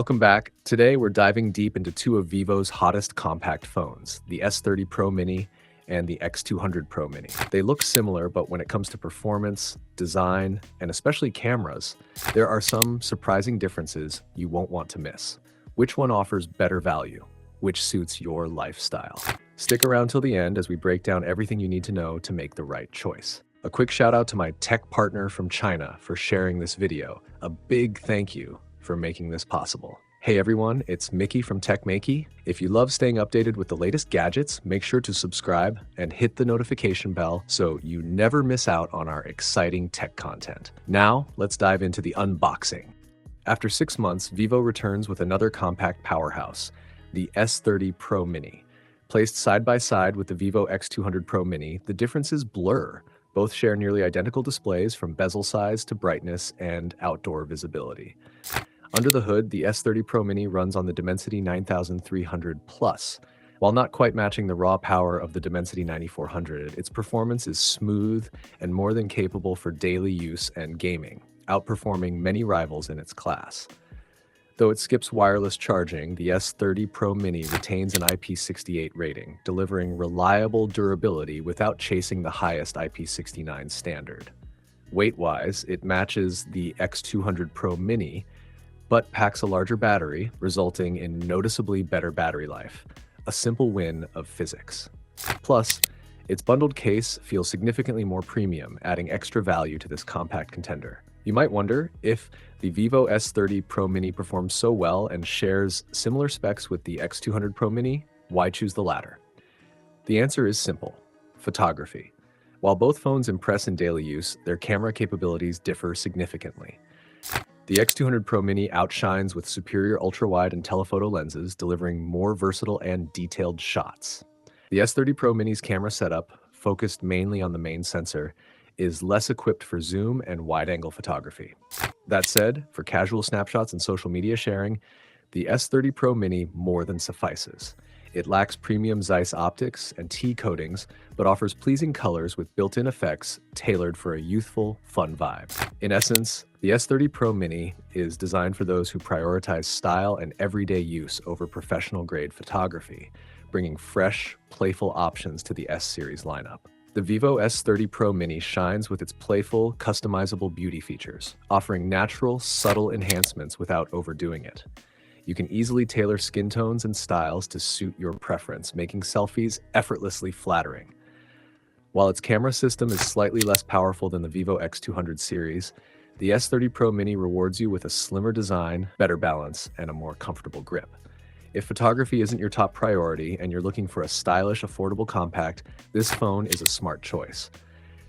Welcome back. Today we're diving deep into two of Vivo's hottest compact phones, the S30 Pro Mini and the X200 Pro Mini. They look similar, but when it comes to performance, design, and especially cameras, there are some surprising differences you won't want to miss. Which one offers better value? Which suits your lifestyle? Stick around till the end as we break down everything you need to know to make the right choice. A quick shout out to my tech partner from China for sharing this video. A big thank you for making this possible. Hey everyone, it's Maiky from techmaiky. If you love staying updated with the latest gadgets, make sure to subscribe and hit the notification bell so you never miss out on our exciting tech content. Now, let's dive into the unboxing. After 6 months, Vivo returns with another compact powerhouse, the S30 Pro Mini. Placed side by side with the Vivo X200 Pro Mini, the differences blur. Both share nearly identical displays from bezel size to brightness and outdoor visibility. Under the hood, the S30 Pro Mini runs on the Dimensity 9300 Plus. While not quite matching the raw power of the Dimensity 9400, its performance is smooth and more than capable for daily use and gaming, outperforming many rivals in its class. Though it skips wireless charging, the S30 Pro Mini retains an IP68 rating, delivering reliable durability without chasing the highest IP69 standard. Weight-wise, it matches the X200 Pro Mini, but packs a larger battery, resulting in noticeably better battery life, a simple win of physics. Plus, its bundled case feels significantly more premium, adding extra value to this compact contender. You might wonder, if the Vivo S30 Pro Mini performs so well and shares similar specs with the X200 Pro Mini, why choose the latter? The answer is simple: photography. While both phones impress in daily use, their camera capabilities differ significantly. The X200 Pro Mini outshines with superior ultra-wide and telephoto lenses, delivering more versatile and detailed shots. The S30 Pro Mini's camera setup, focused mainly on the main sensor, is less equipped for zoom and wide-angle photography. That said, for casual snapshots and social media sharing, the S30 Pro Mini more than suffices. It lacks premium Zeiss optics and T coatings, but offers pleasing colors with built-in effects tailored for a youthful, fun vibe. In essence, the S30 Pro Mini is designed for those who prioritize style and everyday use over professional-grade photography, bringing fresh, playful options to the S-series lineup. The Vivo S30 Pro Mini shines with its playful, customizable beauty features, offering natural, subtle enhancements without overdoing it. You can easily tailor skin tones and styles to suit your preference, making selfies effortlessly flattering. While its camera system is slightly less powerful than the Vivo X200 series, the S30 Pro Mini rewards you with a slimmer design, better balance, and a more comfortable grip. If photography isn't your top priority and you're looking for a stylish, affordable compact, this phone is a smart choice.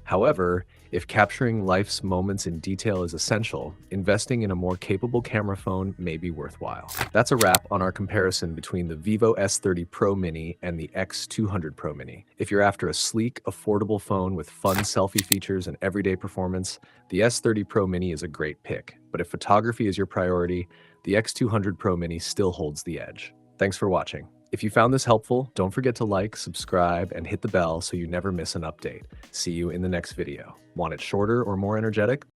However, if capturing life's moments in detail is essential, investing in a more capable camera phone may be worthwhile. That's a wrap on our comparison between the Vivo S30 Pro Mini and the X200 Pro Mini. If you're after a sleek, affordable phone with fun selfie features and everyday performance, the S30 Pro Mini is a great pick. But if photography is your priority, the X200 Pro Mini still holds the edge. Thanks for watching. If you found this helpful, don't forget to like, subscribe, and hit the bell so you never miss an update. See you in the next video. Want it shorter or more energetic?